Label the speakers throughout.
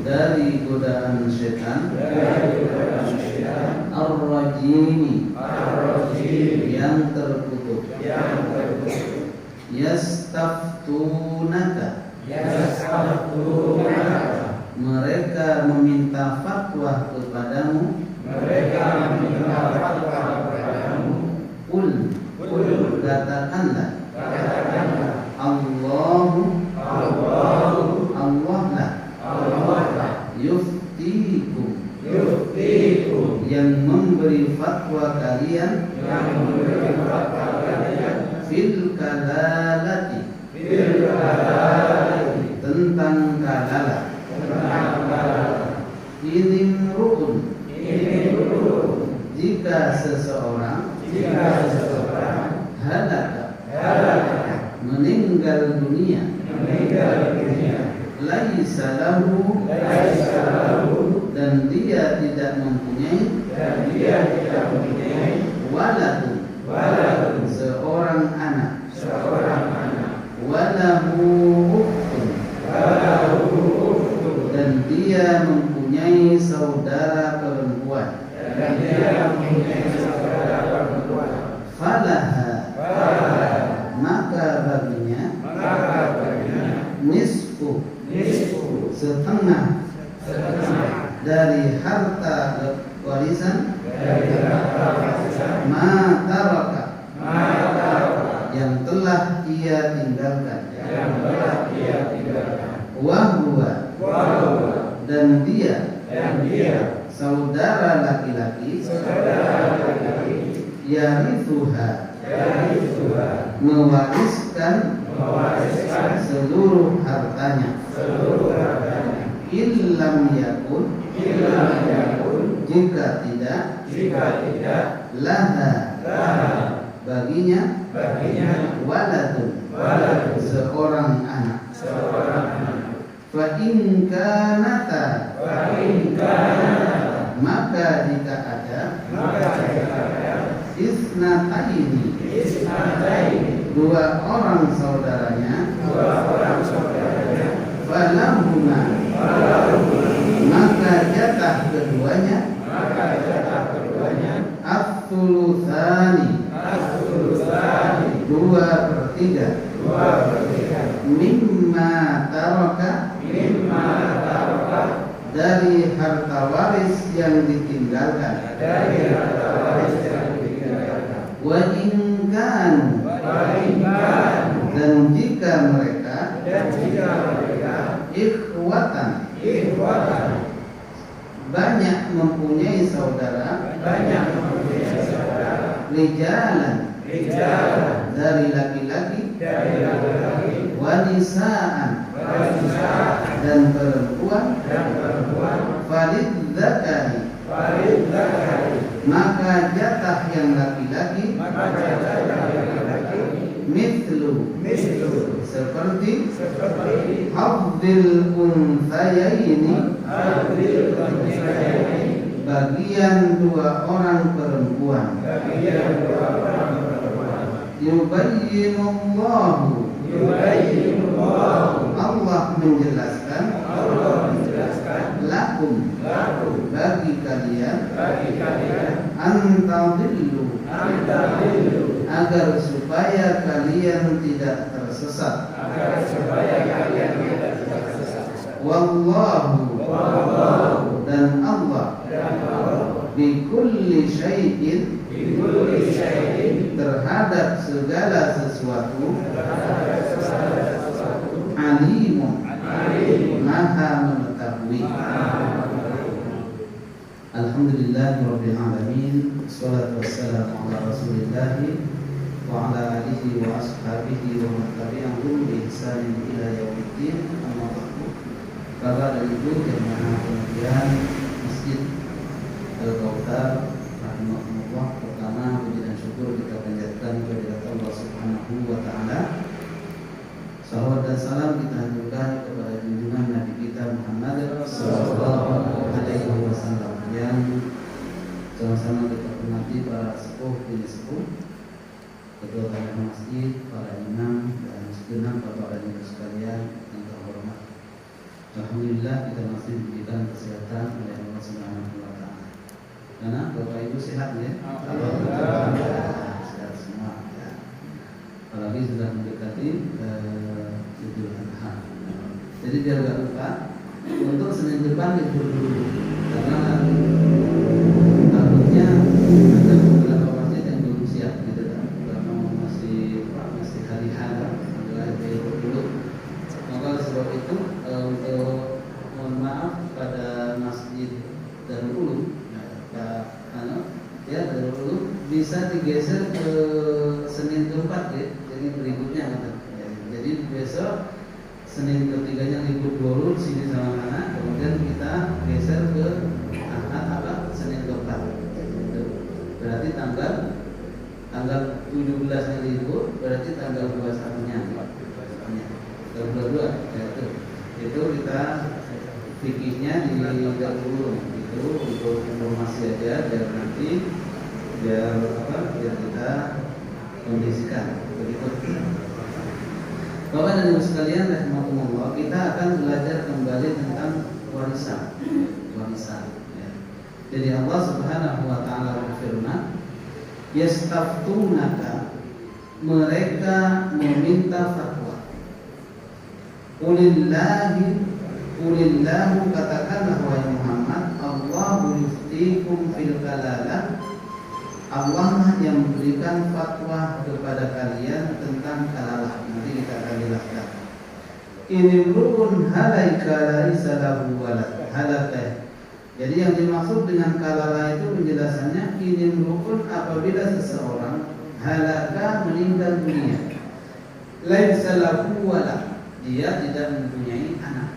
Speaker 1: Dari godaan setan ar-rajim yang terkutuk. Yastaftunaka mereka meminta fatwa kepadamu. Qul katakanlah Allah lah yuftikum yang memberi fatwa kalian fil kalalati tentang kalalah. Inimru'un jika seseorang halaka meninggal dunia laisa lahu dan dia tidak mempunyai waladun seorang anak walahu ukhtun dan dia mempunyai saudara perempuan falaha maka baginya nisfu setengah dari harta warisan ma taraka yang telah ia tinggalkan wahwa dan dia saudara laki-laki yarithuha mewariskan seluruh hartanya illam yakun jika tidak laha baginya waladun seorang anak fa in kanata maka jika ada isnataini dua orang saudaranya falahuma maka jatah keduanya as-sulutsani 2/3 mimma taraka dari harta waris yang ditinggalkan wa in kanu dan jika mereka ikhwatan banyak mempunyai saudara rijalan dari laki-laki wanisaan dan perempuan falidzakari maka jatah yang laki-laki mithlu seperti hadzil unthayaini bagian dua orang perempuan yubayyinullahu Allah menjelaskan lakum bagi kalian antadillu agar supaya kalian tidak tersesat wallahu dan Allah bikulli syai'in terhadap segala sesuatu alimun maha mengetahui. Alhamdulillahirabbil alamin wassalatu wassalamu ala rasulillah wa ala alihi wa ashabihi wa man tabi'ahum bi ihsanin ila yaumiddin. Amma ba'du. Bapak dan Ibu jemaah pengajian Masjid Al-Kautsar rahimahumullah, pertama puji dan syukur kita panjatkan kehadirat Allah Subhanahu wa taala. Salawat dan salam kita haturkan kepada junjungan Nabi kita Muhammad sallallahu alaihi wasallam yang sama-sama kita hormati para sepuh dan sepuh, ketua panitia masjid, para imam dan segenap bapak dan ibu sekalian yang terhormat. Alhamdulillah kita masih diberikan kesehatan oleh Allah Subhanahu wa taala. Karena Bapak Ibu sehat ya? Alhamdulillah. Sehat semua ya. Apalagi sudah mendekati Idul Adha. Jadi biar gak lupa, untuk Senin depan libur dulu. Karena takutnya ada beberapa masjid yang belum siap gitu kan. Karena masih hari-hari mulai libur dulu. Maka sebab itu untuk mohon maaf pada masjid Darul Ulum Darul Ulum bisa digeser ke Senin keempat ya. Jadi berikutnya gitu. Jadi besok Senin ketiganya libur dulu sini sama mana, kemudian kita geser ke Senin keempat. Berarti tanggal 17-nya libur, berarti tanggal 21-nya. Tanggal 22 itu kita fikihnya di Darul itu untuk informasi aja biar nanti biar kita kondisikan begitu. Bapak dan Ibu sekalian rahimakumullah, kita akan belajar kembali tentang warisan ya. Jadi Allah Subhanahu wa taala berfirman, yastaftunaka, mereka meminta fatwa. Qulillahu, katakanlah wahai Muhammad, Allahu yuftikum fil kalalah, Allah lah yang memberikan fatwa kepada kalian tentang kalalah. Nanti kita akan jelaskan. Ini rukun halaika laisa lahu walad. Halakah. Jadi yang dimaksud dengan kalalah itu penjelasannya, ini rukun apabila seseorang halaka, meninggal dunia, laisa lahu walad, dia tidak mempunyai anak.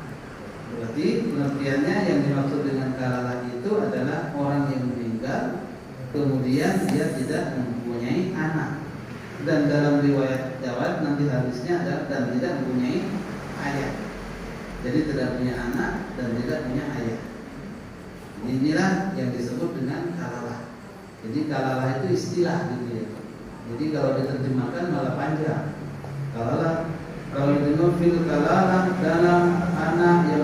Speaker 1: Berarti pengertiannya yang dimaksud dengan kalalah itu adalah orang yang meninggal kemudian dia tidak mempunyai anak. Dan dalam riwayat Jawad nanti hadisnya ada dan tidak mempunyai ayah. Jadi tidak punya anak dan tidak punya ayah. Inilah yang disebut dengan kalalah. Jadi kalalah itu istilah gitu ya. Jadi kalau diterjemahkan malah panjang. Kalalah kalau diterjemah fil kalalah dalam anak yang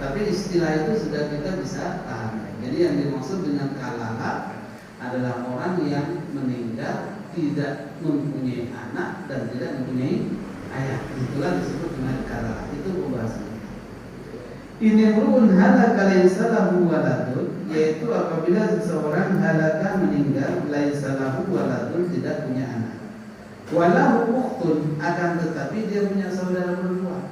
Speaker 1: tapi istilah itu sudah kita bisa paham. Jadi yang dimaksud dengan kalalah adalah orang yang meninggal tidak mempunyai anak dan tidak mempunyai ayah. Itulah disebut dengan kalalah. Itu pembahasannya. Ini rukun halaka laisa lahu waladun, yaitu apabila seseorang halaka, meninggal, laisa lahu waladun, tidak punya anak. Walahu ukhtun, akan tetapi dia punya saudara perempuan.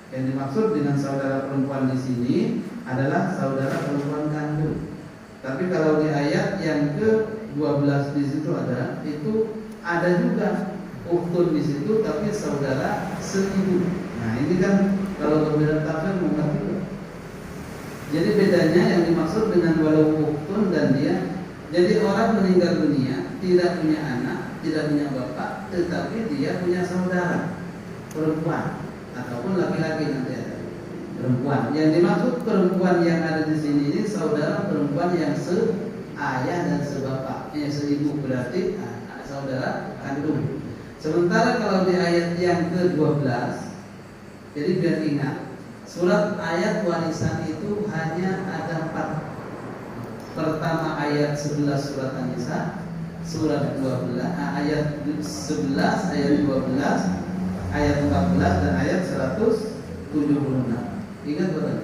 Speaker 1: Yang dimaksud dengan saudara perempuan di sini adalah saudara perempuan kandung. Tapi kalau di ayat yang ke-12 di situ ada juga ukhtun di situ, tapi saudara seibu. Nah ini kan kalau berbeda tafsir mengerti. Jadi bedanya yang dimaksud dengan walau ukhtun dan dia. Jadi orang meninggal dunia tidak punya anak, tidak punya bapak, tetapi dia punya saudara perempuan ataupun laki-laki nanti ada perempuan. Yang dimaksud perempuan yang ada di sini ini saudara perempuan yang seayah dan sebapak, seibu, berarti saudara kandung. Sementara kalau di ayat yang ke-12, jadi biar ingat, surat ayat warisan itu hanya ada 4. Pertama ayat 11 surat An-Nisa, surat 12 ayat 11, ayat 12, ayat 14 dan ayat 176. Ingat betul?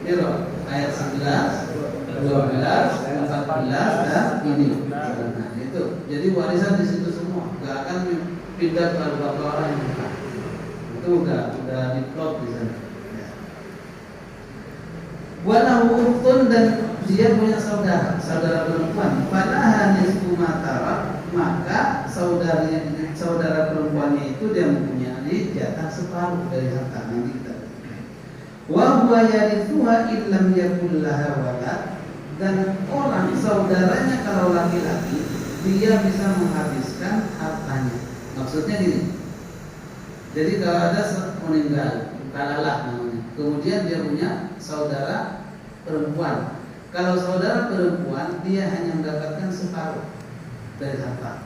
Speaker 1: Iya, ayat 11, 12, 14 dan ini. Nah, itu. Jadi warisan di situ semua. Enggak akan pindah ke Al-Baqarah orang yang bukan. Itu udah diplot di sana. Walahu ukhtun, dan dia punya saudara perempuan. Falaha nisfu ma tarak, maka saudara perempuannya itu dia mempunyai jatah separuh dari harta. Nanti kita. Wa huwa yarithuha illam yakul laha walad, dan orang saudaranya kalau laki-laki dia bisa menghabiskan hartanya. Maksudnya gini. Jadi kalau ada meninggal, kalalah namanya. Kemudian dia punya saudara perempuan. Kalau saudara perempuan dia hanya mendapatkan separuh dari harta.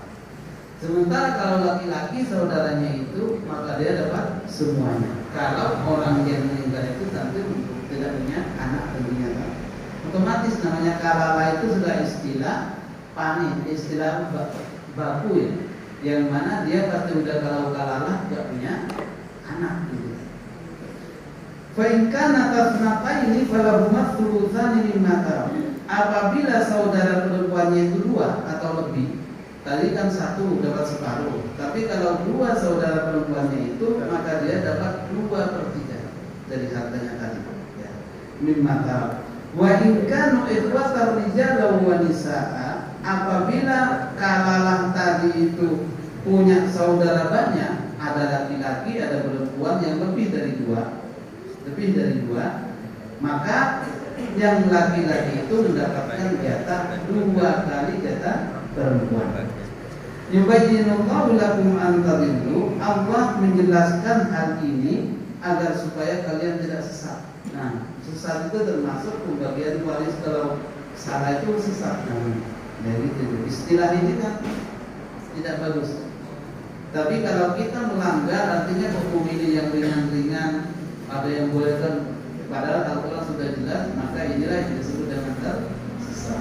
Speaker 1: Sementara kalau laki-laki saudaranya itu, maka dia dapat semuanya. Kalau orang yang meninggal itu tentu tidak punya anak tentunya, otomatis namanya kalala itu sudah istilah panin, istilah baku ya, yang mana dia pasti udah kalau kalala tidak punya anak gitu. Fa'inkan atas napa ini falahuma thulutsani mimma tarak. Apabila saudara perempuannya itu 2 atau lebih, tadi kan 1 dapat separuh, tapi kalau 2 saudara perempuannya itu, maka dia dapat 2/3 dari hartanya tadi ya. Mimma tarak. Wa in kanu ikhwatar rijal wa nisaa, apabila kalalah tadi itu punya saudara banyak, ada laki-laki, ada perempuan yang lebih dari 2, maka yang laki-laki itu mendapatkan jatah 2 kali jatah perempuan. Yubayyinullahu lakum an tadillu. Allah menjelaskan hal ini agar supaya kalian tidak sesat. Nah, sesat itu termasuk pembagian waris, kalau salah itu sesat namanya. Jadi istilah ini kan tidak bagus. Tapi kalau kita melanggar, artinya hukum ini yang ringan-ringan, ada yang boleh kan, padahal Al-Quran sudah jelas, maka inilah yang disebut dengan tersesat.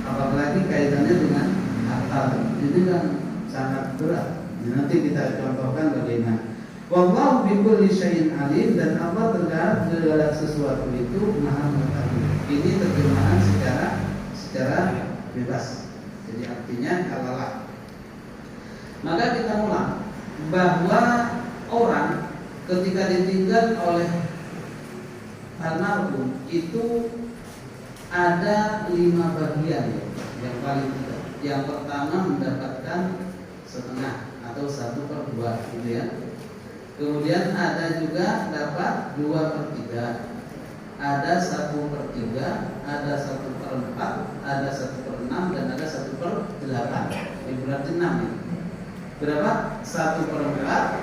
Speaker 1: Apalagi kaitannya dengan akal, ini kan sangat berat. Nanti kita contohkan bagaimana. Wallahu bikulli syai'in alim, dan Allah terhadap segala sesuatu itu Maha mengetahui. Ini terjemahan secara bebas. Jadi artinya kalalah. Maka kita mulai bahwa orang ketika ditinggal oleh almarhum itu ada 5 bagian ya, yang paling tidak. Yang pertama mendapatkan setengah atau 1/2 gitu ya. Kemudian ada juga dapat 2/3, ada 1/3, ada 1/4, ada 1/6, dan ada 1/8. Ini berarti 6 ya. Berapa? 1/4,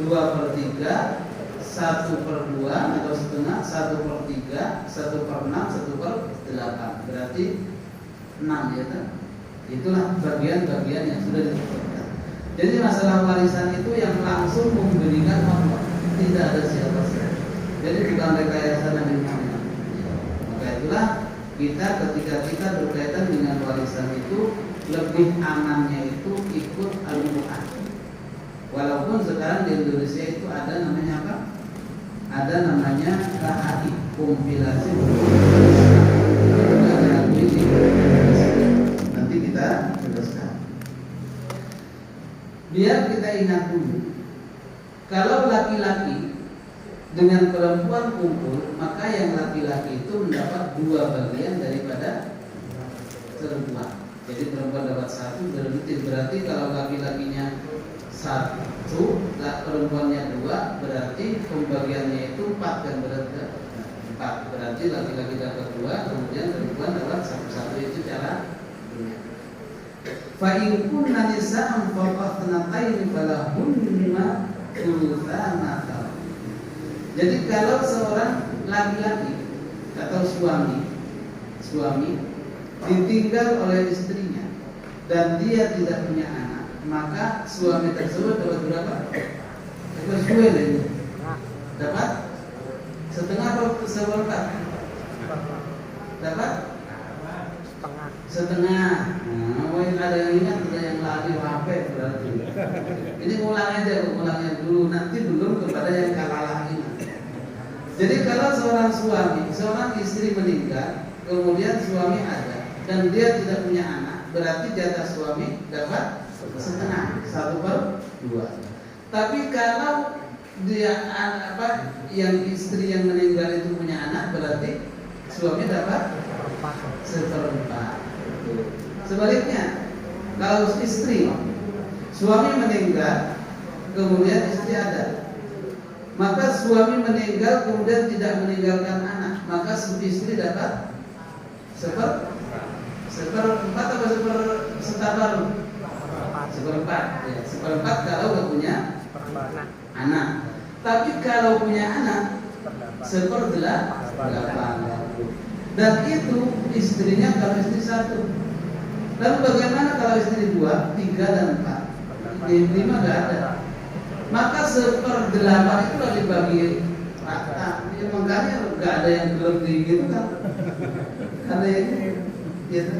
Speaker 1: 2/3, 1/2 atau setengah, 1/3, 1/6, 1/8. Berarti 6 ya kan? Itulah bagian-bagian yang sudah disebutkan. Jadi masalah warisan itu yang langsung memberikan Allah, tidak ada siapa-siapa. Jadi bukan rekayasa Nabi Muhammad. Maka itulah kita ketika kita berkaitan dengan warisan itu, lebih amannya itu ikut al-mu'ah. Walaupun sekarang di Indonesia itu ada namanya apa? Ada namanya KHI, kompilasi nanti kita jelaskan. Biar kita ingat dulu, kalau laki-laki dengan perempuan kumpul, maka yang laki-laki itu mendapat 2 bagian daripada perempuan. Jadi perempuan dapat 1, berarti kalau laki-lakinya 1, perempuannya 2, berarti pembagiannya itu 4 kan, berarti 4. Berarti laki-laki dapat 2, kemudian perempuan dapat 1. Itu cara dunia. Fa in kunna nisa'an fawqa thnatayn falahunna thulutsana. Jadi kalau seorang laki-laki atau suami ditinggal oleh istrinya dan dia tidak punya anak, maka suami tersebut dapat berapa? Dapat setengah atau 1/4? Dapat setengah. Ada yang ingat, ada yang lari HP berarti. Ini ulangnya dulu, nanti belum kepada yang kalalah ini. Jadi kalau seorang istri meninggal, kemudian suami ada dan dia tidak punya anak, berarti jatah suami dapat setengah, 1/2. Tapi kalau dia yang istri yang meninggal itu punya anak, berarti suami dapat 1/4. Sebaliknya, kalau suami meninggal, kemudian istri ada, maka suami meninggal kemudian tidak meninggalkan anak, maka istri dapat 1/4 atau 1/4? 1/4 ya, 1/4 kalau nggak punya anak. Tapi kalau punya anak 1/8. Dan itu istrinya kalau istri 1. Lalu bagaimana kalau istri 2, 3 dan 4? lima nggak ada. Maka 1/8 itu lagi dibagi rata. Ya, makanya nggak ada yang lebih gitu kan. Ada yang gitu.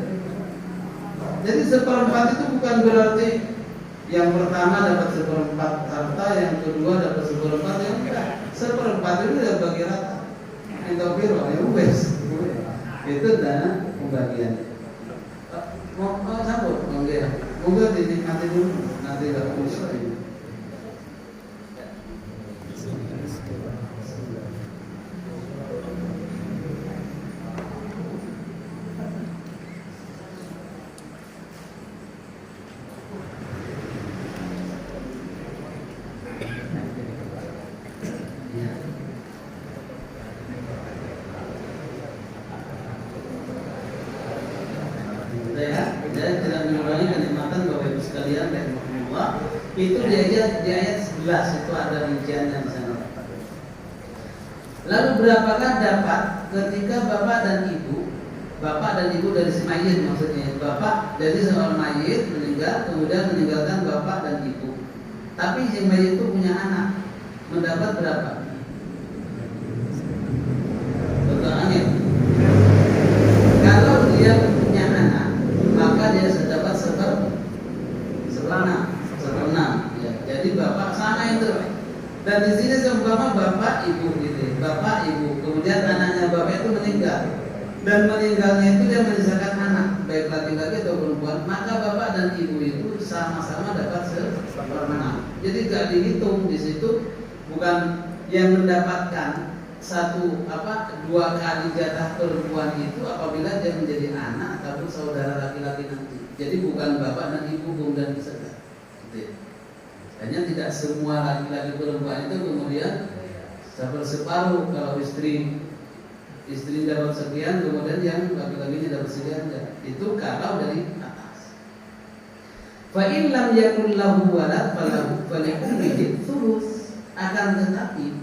Speaker 1: Jadi 1/4 itu bukan berarti yang pertama dapat 1/4 harta, yang kedua dapat 1/4, yang enggak. 1/4 itu udah bagi rata. Itu biro, ya wes. Itu dana pembagian. Mau sambut, monggo dinikmati dulu, nanti nggak usah ini. Itu di ayat 11 itu ada rinciannya di sana. Lalu berapakah dapat ketika bapak dan ibu dari si mayit, maksudnya bapak dari seorang mayit meninggal kemudian meninggalkan bapak dan ibu, tapi si mayit itu punya anak, mendapat berapa? Pertanyaannya, kalau dia punya anak maka dia dapat 1/6. Ya, jadi bapak sama itu. Dan di sini seumpama bapak ibu gitu, bapak ibu, kemudian anaknya bapak itu meninggal, dan meninggalnya itu dia menyisakan anak, baik laki-laki atau perempuan, maka bapak dan ibu itu sama-sama dapat 1/6. Jadi gak dihitung di situ, bukan yang mendapatkan dua kali jatah perempuan itu apabila dia menjadi anak ataupun saudara laki-laki nanti. Jadi bukan bapak dan ibu kemudian bisa. Hanya tidak semua laki-laki perempuan itu kemudian separuh. Kalau istri dapat sekian, kemudian yang laki-lakinya dapat sekian, itu kalau dari atas. Fa in lam yakul lahu walad falahu thuluth. Akan tetapi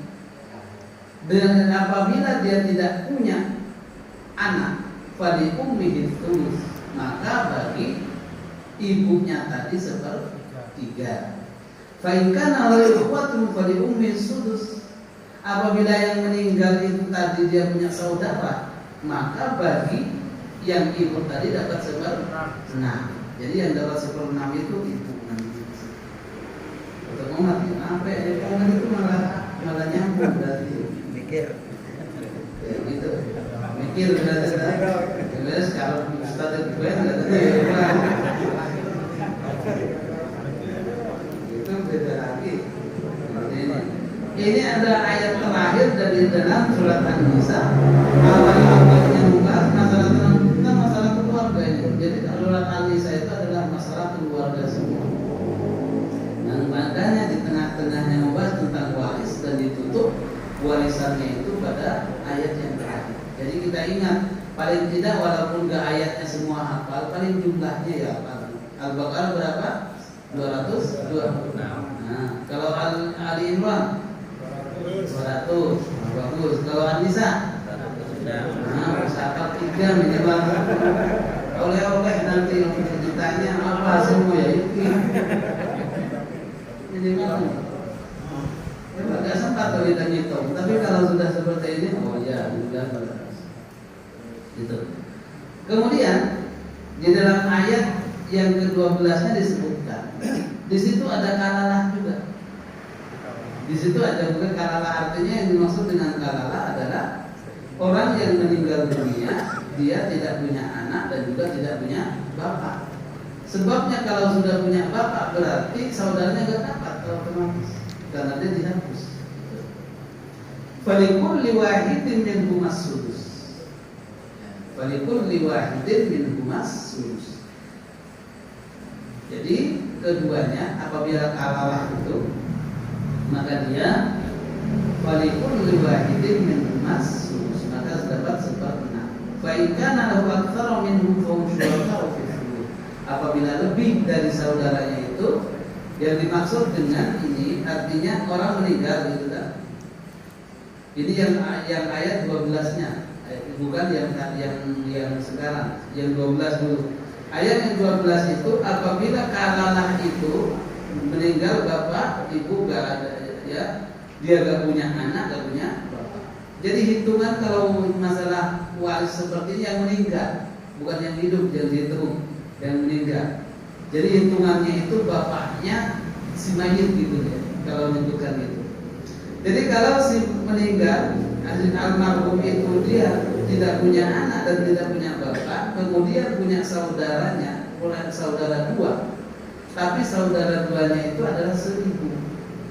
Speaker 1: dengan apabila dia tidak punya anak, fali ummihi thuluth, maka bagi ibunya tadi 1/3. Fa in kana lahu ikhwatun fali ummi sudus. Apabila yang meninggal itu tadi dia punya saudara, maka bagi yang ibu tadi dapat 1/6. Jadi yang dapat 1/6 itu ibu nanti. Untuk umat apa ya? Umat itu malah nyambung berarti. Mikir. Ya gitu. Mikir berarti. Terus kalau Ustaz itu beda lagi. Ini adalah ayat terakhir dari dalam surat An-Nisa. Awalnya membahas masalah keluarga ini. Jadi surat An-Nisa itu adalah masalah keluarga semua. Dan makanya di tengah-tengahnya membahas tentang waris dan ditutup warisannya itu pada ayat yang terakhir. Jadi kita ingat, paling tidak walaupun gak ayatnya semua hafal, paling jumlahnya ya hafal. Al-Baqarah berapa? 226. Nah, kalau Ali Imran 200, bagus. Kalau An-Nisa, nah, sahabat 3 minimal. Oleh-oleh nanti ditanya apa semua ya itu. Minimal. Ya, agak sempat kalau kita ngitung. Tapi kalau sudah seperti ini, oh ya, sudah bagus. Gitu. Kemudian di dalam ayat yang ke-12-nya disebutkan, di situ ada kalalah juga. Di situ ada juga kalalah, artinya yang dimaksud dengan kalalah adalah orang yang meninggal dunia, dia tidak punya anak dan juga tidak punya bapak. Sebabnya kalau sudah punya bapak berarti saudaranya gak dapat otomatis karena dia dihapus. Falikulli wahidin minhum as-sudus. Falikulli wahidin minhum as-sudus. Jadi keduanya apabila kalalah itu, maka dia falikul wahidin min as-sudus, maka dapat 1/6. Fa in kana lahu aktsara minhum fa hum syuraka'u fi thuluth. Apabila lebih dari saudaranya itu, yang dimaksud dengan ini artinya orang meninggal gitu kan. Ini yang ayat 12-nya, bukan yang sekarang, yang 12 dulu. Ayat yang 12 itu apabila kalalah itu meninggal bapak, ibu gak ada, ya, dia gak punya anak, gak punya bapak. Jadi hitungan kalau masalah waris seperti ini yang meninggal, bukan yang hidup, yang dihitung, yang meninggal. Jadi hitungannya itu bapaknya si mayit gitu ya, kalau menyebutkan itu. Jadi kalau si meninggal, almarhum itu dia tidak punya anak dan tidak punya bapak, kemudian punya saudaranya, saudara dua. Tapi saudara duanya itu adalah seibu,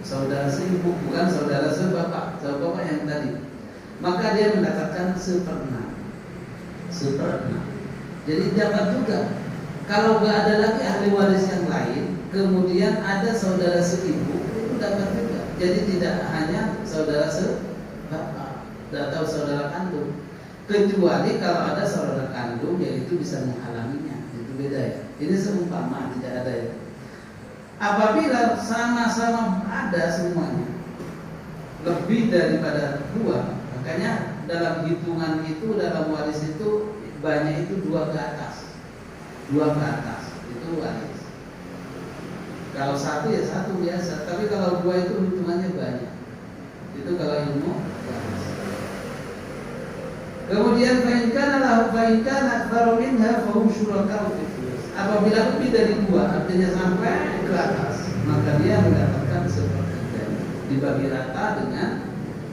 Speaker 1: saudara seibu, bukan saudara sebapak, sebapak yang tadi. Maka dia mendapatkan seperenam. Jadi dapat juga. Kalau nggak ada lagi ahli waris yang lain, kemudian ada saudara seibu, itu dapat juga. Jadi tidak hanya saudara sebapak atau saudara kandung, kecuali kalau ada saudara kandung, yaitu bisa menghalanginya. Itu beda ya. Ini seumpama tidak ada ya. Apabila sama-sama ada semuanya, lebih daripada dua, makanya dalam hitungan itu, dalam waris itu banyak itu dua ke atas itu waris. Kalau satu ya satu biasa, tapi kalau dua itu hitungannya banyak. Itu kalau ilmu waris. Kemudian fa'inkan akbaru minha fahum syuraka'u fi thuluts. Apabila lebih dari dua, artinya sampai ke atas, maka dia mendapatkan sepertiga, dibagi rata dengan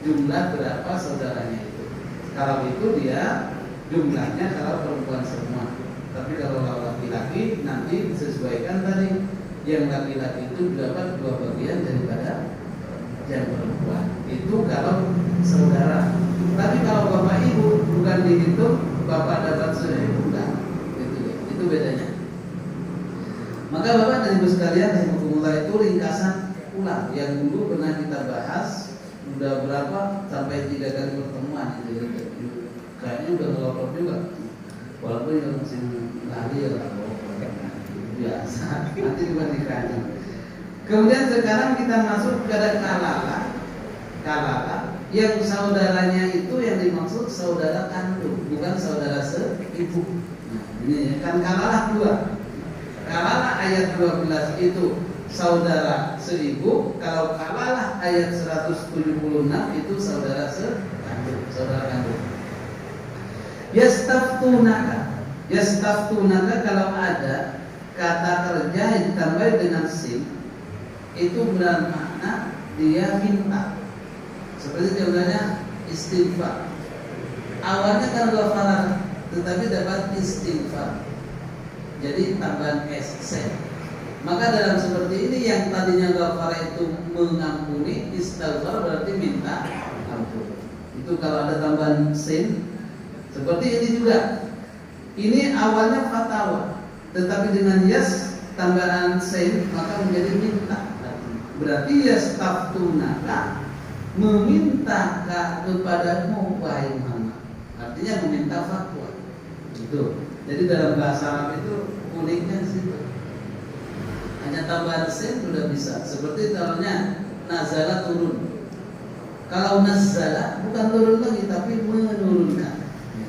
Speaker 1: jumlah berapa saudaranya itu. Kalau itu dia jumlahnya kalau perempuan semua. Tapi kalau laki-laki nanti disesuaikan tadi, yang laki-laki itu dapat dua bagian daripada yang perempuan. Itu kalau saudara. Tapi kalau bapak ibu bukan dihitung, bapak dapat seribu enggak. Itu bedanya. Maka bapak dan ibu sekalian, rahimakumullah, itu ringkasan ulang yang dulu pernah kita bahas. Udah berapa sampai 3 kali pertemuan itu. Kayaknya udah ngelopot juga. Walaupun yang masih lari ya biasa. Nanti juga dikaji. Kemudian sekarang kita masuk kepada kalala yang saudaranya itu yang dimaksud saudara kandung, bukan saudara seibu. Nah, ini kan kalala 2. Kalala ayat 12 itu saudara seibu, kalau kalalah ayat 176 itu saudara sekandung, saudara kandung. Yastaftunaka kalau ada kata kerja yang ditambah dengan sin, itu bermakna dia minta. Seperti contohnya istighfar. Awalnya kan ghafarah, tetapi dapat istighfar. Jadi tambahan sen. Maka dalam seperti ini yang tadinya ghafara itu mengampuni, istighfar berarti minta ampun. Itu kalau ada tambahan sin. Seperti ini juga. Ini awalnya fatwa, tetapi dengan yas tambahan sen maka menjadi minta. Berarti yastaftunaka, meminta kepadamu wahai Muhammad. Artinya meminta fatwa. Itu. Jadi dalam bahasa Arab itu uniknya di situ. Hanya tambahan sen sudah bisa. Seperti contohnya nazala turun. Kalau nazala bukan turun lagi tapi menurunkan.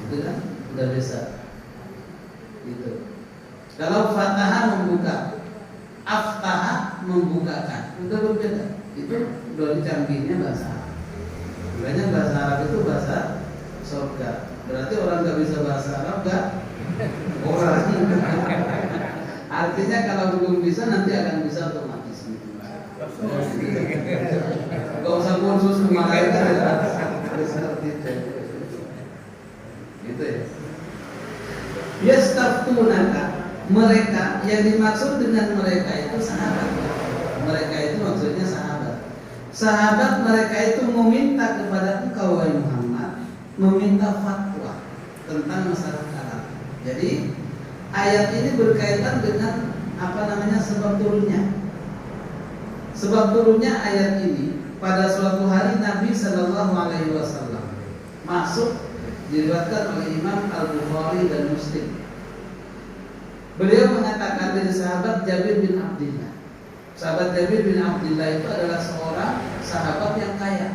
Speaker 1: Itu kan sudah bisa. Gitu. Kalau fataha membuka, aftaha membukakan. Itu berbeda. Itu dari canggihnya bahasa Arab. Makanya bahasa Arab itu bahasa surga. Berarti orang nggak bisa bahasa Arab nggak? Orang. Artinya kalau belum bisa nanti akan bisa otomatis. Gak usah kursus kemarin kan harus ngerti gitu ya. Yastaftunaka, mereka yang dimaksud dengan mereka itu sahabat. Mereka itu maksudnya sahabat. Sahabat mereka itu meminta kepada engkau wahai Muhammad, meminta fatwa tentang masalah kalam. Jadi ayat ini berkaitan dengan sebab turunnya. Sebab turunnya ayat ini pada suatu hari Nabi Sallallahu Alaihi Wasallam masuk, diriwayatkan oleh Imam Al-Bukhari dan Muslim. Beliau mengatakan dari sahabat Jabir bin Abdillah. Sahabat Jabir bin Abdillah itu adalah seorang sahabat yang kaya,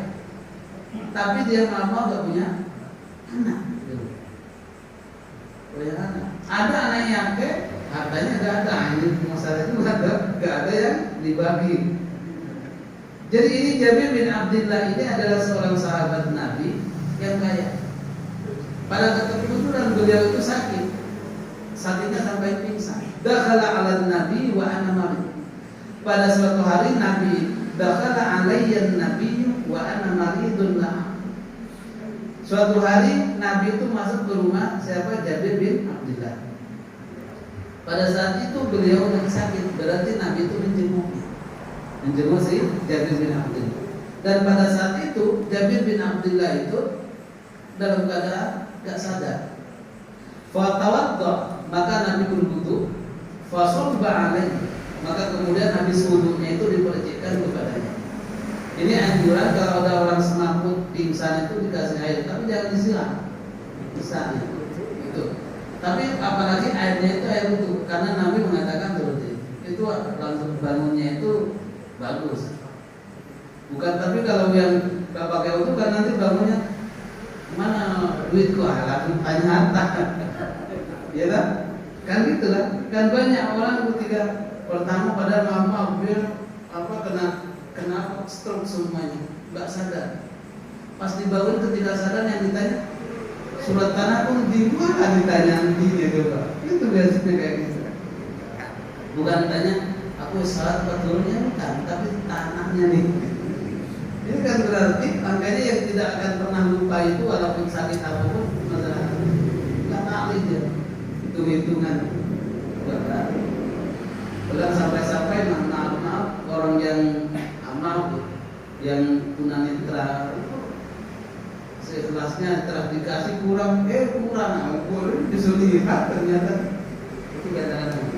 Speaker 1: tapi dia malah gak punya anak. Ada anak yatim, hartanya nggak ada, ini masalah itu nggak ada yang dibagi. Jadi ini Jabir bin Abdullah ini adalah seorang sahabat Nabi yang kaya. Pada kebetulan beliau itu sakitnya sampai pingsan. Dakhala 'ala Nabi wa ana marid. Pada suatu hari Nabi dakhala 'alayya Nabi wa ana maridun la. Suatu hari Nabi itu masuk ke rumah siapa? Jabir bin Abdullah. Pada saat itu beliau lagi sakit, berarti Nabi itu menjenguk si Jabir bin Abdullah. Dan pada saat itu Jabir bin Abdullah itu dalam keadaan gak sadar. Fatawadda, maka Nabi berwudu. Fasobba alaihi, maka kemudian habis wudunya itu dipercikkan kepadanya. Ini anjuran kalau ada orang semaput pingsan itu dikasih air, tapi jangan disiram. Misalnya itu. Tapi apalagi airnya itu air wudu, karena Nabi mengatakan seperti itu langsung bangunnya itu bagus. Bukan, tapi kalau yang gak pakai wudu kan nanti bangunnya mana duitku langsung tanya harta. Ya kan gitu kan banyak orang ketika pertama pada hampir kena stroke semuanya, nggak sadar. Pas dibangun ketika sadar yang ditanya surat tanah pun di mana ditanya gitu Pak. Itu biasanya kayak gitu. Bukan ditanya aku salat betulnya bukan, tapi tanahnya nih. Ini kan berarti angkanya yang tidak akan pernah lupa itu walaupun sakit apapun masalah nggak tahu dia hitung-hitungan. Belum sampai maaf orang yang amal yang tunanetra seikhlasnya telah dikasih kurang disuruh lihat ternyata itu kadang-kadang.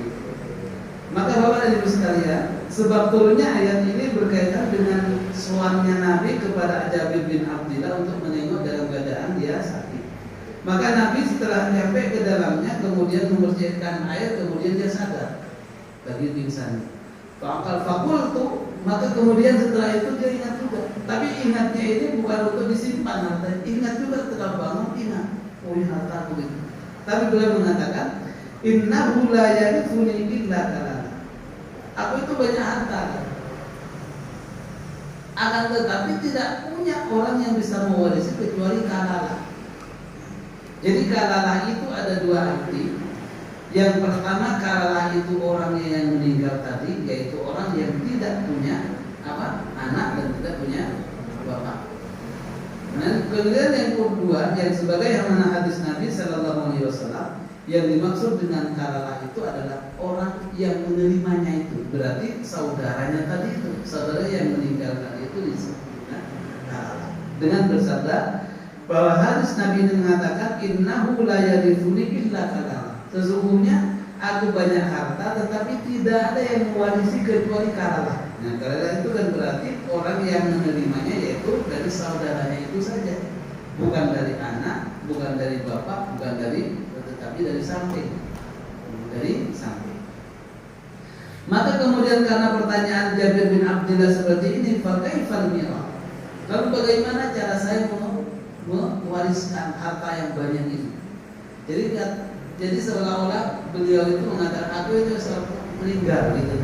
Speaker 1: Maka Bapak dan Ibu sekalian, sebab turunnya ayat ini berkaitan dengan soalnya Nabi kepada Jabir bin Abdullah untuk menengok dalam keadaan dia sakit. Maka Nabi setelah sampai ke dalamnya kemudian membersihkan air, kemudian dia sadar lagi pingsan. Fakultu, maka kemudian setelah itu dia ingat juga. Tapi ingatnya ini bukan untuk disimpan harta, ingat juga setelah bangun ingat, oh ini harta aku itu. Tapi beliau mengatakan, innahu la yarithuni illa kalala. Aku itu banyak harta, akan tetapi tidak punya orang yang bisa mewarisi kecuali kalala. Jadi kalala itu ada dua arti. Yang pertama kalala itu orangnya yang meninggal tadi, yaitu orang yang tidak punya anak dan tidak punya bapak. Nah, kemudian yang kedua yang sebagai yang mana hadis Nabi Sallallahu Alaihi Wasallam yang dimaksud dengan kalala itu adalah orang yang menerimanya itu, berarti saudaranya tadi itu, saudara yang meninggal tadi itu disebutnya kalala. Dengan bersabda bahwa hadis Nabi ini mengatakan innahu la yarithuni illa kalala. Sesungguhnya aku banyak harta tetapi tidak ada yang mewarisi kecuali kalala. Nah, kalala itu kan berarti orang yang menerimanya yaitu dari saudaranya itu saja, bukan dari anak, bukan dari bapak, bukan dari, tetapi dari samping. Maka kemudian karena pertanyaan Jabir bin Abdullah seperti ini, fakaifal mirah. Lalu bagaimana cara saya mewariskan harta yang banyak ini? Jadi seolah-olah beliau itu mengatakan aku itu meninggal gitu.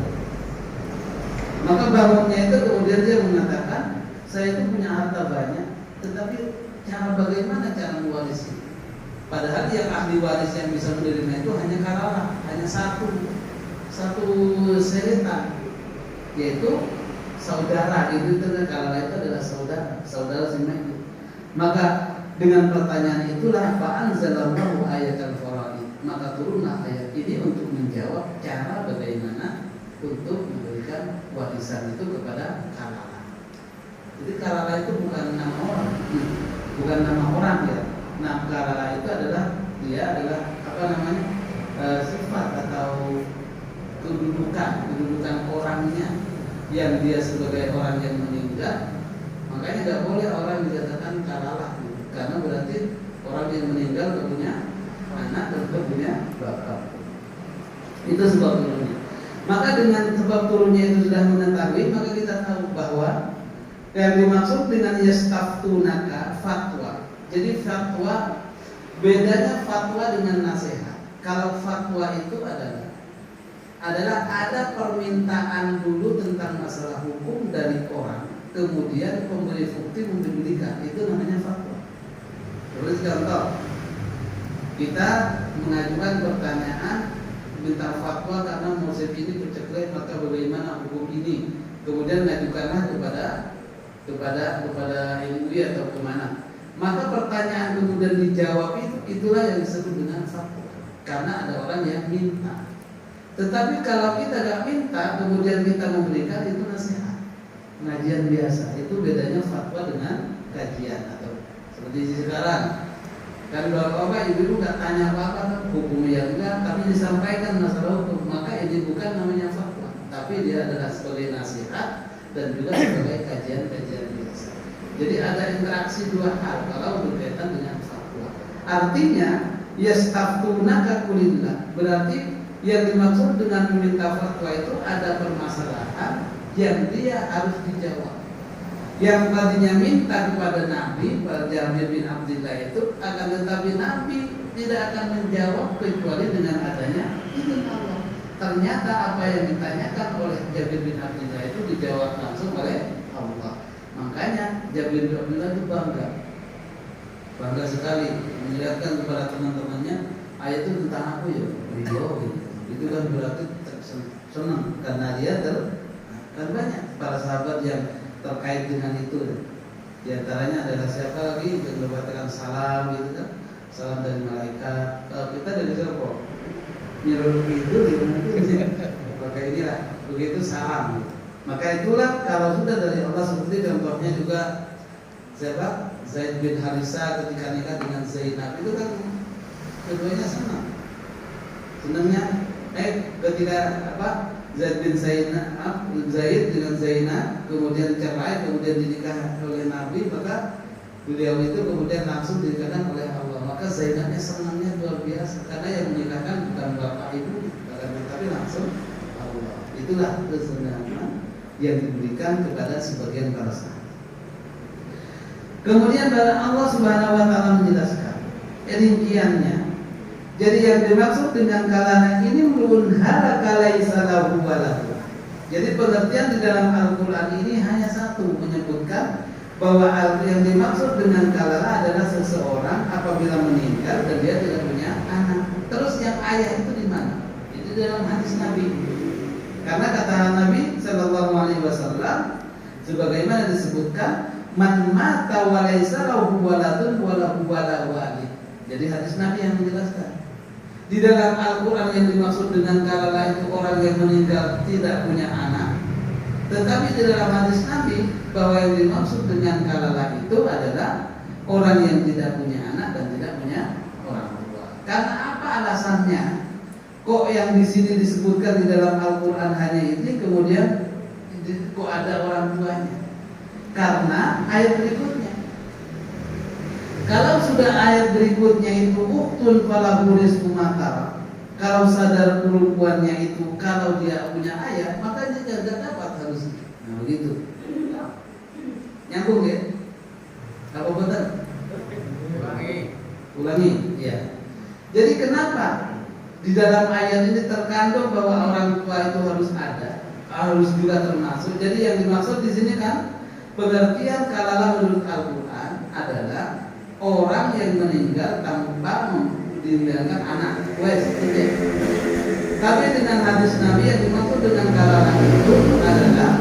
Speaker 1: Maka bangunnya itu kemudian dia mengatakan saya itu punya harta banyak, tetapi cara bagaimana cara mewarisi? Padahal yang ahli waris yang bisa menerima itu hanya kalala, hanya satu seretan, yaitu saudara. Itu kalala itu adalah saudara semua itu. Maka dengan pertanyaan itulah fa'anzalallahu ayatal faraid, maka turunlah ayat ini untuk menjawab cara bagaimana untuk memberikan warisan itu kepada kalala. Jadi kalala itu bukan nama orang ya. Nah, kalala itu adalah sifat atau kedudukan orangnya yang dia sebagai orang yang meninggal. Makanya tidak boleh orang dikatakan kalala, karena berarti orang yang meninggal tidak punya anak dan tidak punya bapak. Itu sebab turunnya. Maka dengan sebab turunnya itu sudah mengetahui, maka kita tahu bahwa yang dimaksud dengan yastaftunaka fatwa. Jadi fatwa bedanya fatwa dengan nasihat. Kalau fatwa itu adalah adalah ada permintaan dulu tentang masalah hukum dari orang, kemudian pemberi bukti memberikan, itu namanya fatwa. Terus contoh, kita mengajukan pertanyaan minta fatwa karena musim ini bercerai, maka bagaimana hukum ini, kemudian mengajukanlah kepada MUI atau kemana, maka pertanyaan kemudian dijawab itulah yang disebut dengan fatwa, karena ada orang yang minta. Tetapi kalau kita gak minta kemudian kita memberikan, itu nasihat, pengajian biasa. Itu bedanya fatwa dengan kajian. Atau seperti sekarang kan bapak-bapak ibu gak tanya apa-apa hukum yang enggak, tapi disampaikan masalah hukum, maka ini bukan namanya fatwa, tapi dia adalah sebagai nasihat dan juga sebagai kajian-kajian biasa. Jadi ada interaksi dua hal kalau berkaitan dengan fatwa. Artinya yastaftunaka kulillah, berarti yang dimaksud dengan meminta fatwa itu ada permasalahan yang dia harus dijawab. Yang tadinya minta kepada Nabi, pada Jabir bin Abdullah itu, akan tetapi Nabi tidak akan menjawab kecuali dengan adanya izin Allah. Ternyata apa yang ditanyakan oleh Jabir bin Abdullah itu dijawab langsung oleh Allah. Makanya Jabir bin Abdullah itu bangga sekali menjelaskan kepada teman-temannya, ayat itu tentang aku ya, gitu. Itu kan berarti senang karena dia kan banyak para sahabat yang terkait dengan itu. Di antaranya adalah siapa lagi yang mengatakan salam gitu kan, salam dari malaikat. Kita dari siapa? Nyuruh itu pakai inilah begitu salam. Maka itulah kalau sudah dari Allah, seperti contohnya juga siapa? Zaid bin Harisa ketika nikah dengan Zainab, itu kan keduanya senang. Senangnya ketika Zaid bin Zaid dengan Zainab kemudian cerai, kemudian dinikah oleh Nabi, maka beliau itu kemudian langsung dinikahkan oleh Allah. Maka Zainabnya senangnya luar biasa, karena yang menikahkan bukan bapak ibu, tapi langsung Allah. Itulah kesenangan yang diberikan kepada sebagian para sahabat. Kemudian Allah Subhanahu wa taala menjelaskan rinciannya. Jadi yang dimaksud dengan kalana ini munhala kalaisa lahu walahu. Jadi pengertian di dalam Al-Qur'an ini hanya satu, menyebutkan bahwa yang dimaksud dengan kalana adalah seseorang apabila meninggal dan dia tidak punya anak. Terus yang ayah itu di mana? Itu dalam hadis Nabi. Karena kata Nabi sallallahu alaihi wasallam sebagaimana disebutkan, man mata wa laisa lahu waladun wa lahu walad. Jadi hadis Nabi yang menjelaskan. Di dalam Al-Quran yang dimaksud dengan kalala itu orang yang meninggal tidak punya anak. Tetapi di dalam hadis Nabi bahwa yang dimaksud dengan kalala itu adalah orang yang tidak punya anak dan tidak punya orang tua. Karena apa alasannya? Kok yang di sini disebutkan di dalam Al-Quran hanya ini, kemudian kok ada orang tuanya? Karena ayat berikutnya. Kalau sudah ayat berikutnya itu uktun falahu rizqu matara, kalau sadar perempuannya itu kalau dia punya ayah, maka dia tidak dapat harusnya. Nah begitu. Nyambung ya? Apa betul? Ulangi. Ya. Jadi kenapa di dalam ayat ini terkandung bahwa orang tua itu harus ada, harus juga termasuk. Jadi yang dimaksud di sini kan pengertian kalala menurut Al-Quran adalah orang yang meninggal tanpa meninggalkan anak. Tapi dengan hadis Nabi yang dimaksud dengan kalala itu adalah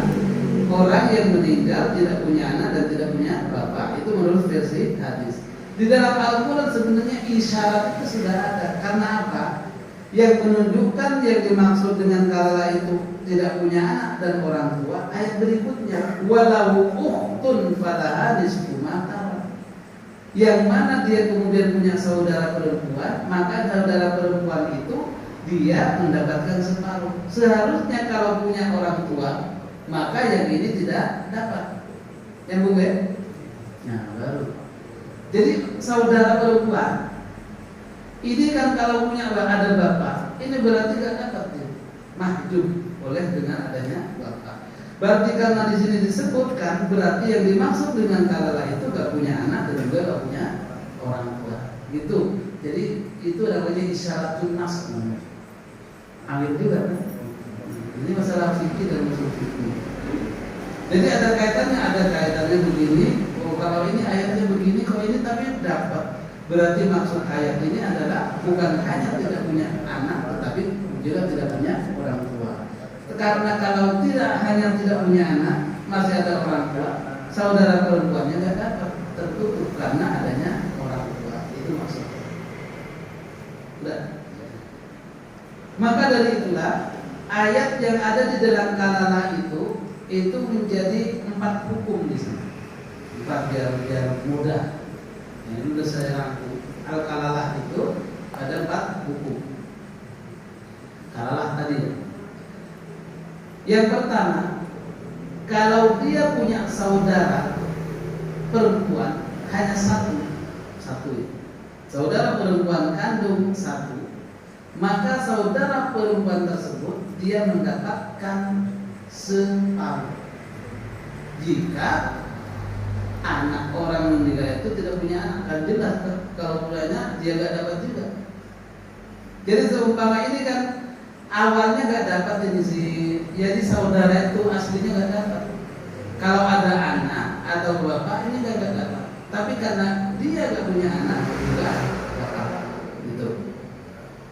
Speaker 1: orang yang meninggal tidak punya anak dan tidak punya bapak. Itu menurut versi hadis. Di dalam Al-Quran sebenarnya isyarat itu sudah ada. Karena apa? Yang menunjukkan yang dimaksud dengan kalala itu tidak punya anak dan orang tua, ayat berikutnya walau ukhtun falaha nisfu ma tarak. Yang mana dia kemudian punya saudara perempuan, maka saudara perempuan itu dia mendapatkan separuh. Seharusnya kalau punya orang tua, maka yang ini tidak dapat. Yang bukan? Nah baru. Jadi saudara perempuan ini kan kalau punya ada bapak, ini berarti tidak dapat dia mahjub oleh dengan adanya bapak. Berarti karena di sini disebutkan, berarti yang dimaksud dengan kalala itu gak punya anak dan juga gak punya orang tua. Gitu. Jadi itu namanya isyaratun nas. Amin juga kan? Ini masalah fikih dan usul fikih. Jadi ada kaitannya begini. Oh, kalau ini ayatnya begini, kalau ini tapi dapat. Berarti maksud ayat ini adalah bukan hanya tidak punya anak, tetapi juga tidak punya orang tua. Karena kalau hanya tidak punya anak, masih ada orang tua, saudara perempuannya nggak dapat, tertutup karena adanya orang tua. Itu maksudnya. Udah. Maka dari itulah ayat yang ada di dalam kalalah itu menjadi 4 hukum di sini. 4 biar mudah. Ini sudah saya rangkum. Al-kalalah itu ada 4 hukum. Kalalah tadi. Yang pertama, kalau dia punya saudara perempuan hanya satu saudara perempuan kandung satu, maka saudara perempuan tersebut dia mendapatkan separuh. Jika anak orang meninggal itu tidak punya anak, kan jelas kalau punyanya dia nggak dapat juga. Jadi seumpama ini kan awalnya nggak dapat ini sih, jadi saudara itu aslinya nggak dapat. Kalau ada anak atau bapak ini nggak dapat, tapi karena dia nggak punya anak juga dapat. Gitu.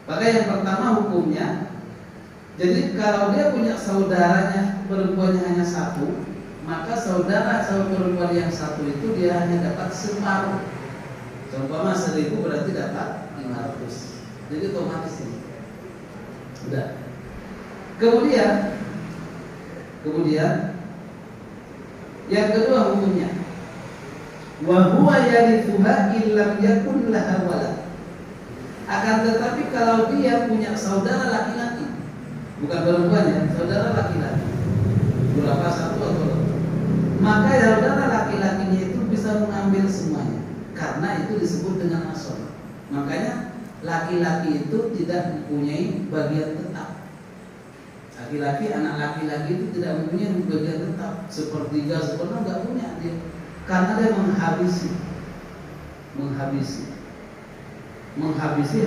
Speaker 1: Maka yang pertama hukumnya, jadi kalau dia punya saudaranya perempuannya hanya satu, maka saudara perempuan yang satu itu dia hanya dapat separuh. Seumpama 1.000 berarti dapat 500. Jadi otomatis ini. Udah. Kemudian yang kedua hukumnya, wa huwa yarithuha illam yakun laha walad. Akan tetapi kalau dia punya saudara laki-laki, bukan perempuan ya, saudara laki-laki, berapa satu atau dua, maka saudara laki-lakinya itu bisa mengambil semuanya, karena itu disebut dengan asal. Makanya laki-laki itu tidak mempunyai bagian tetap. Laki-laki, anak laki-laki itu tidak mempunyai bagian tetap. Sepertiga, seperempat nggak punya dia, karena dia menghabisi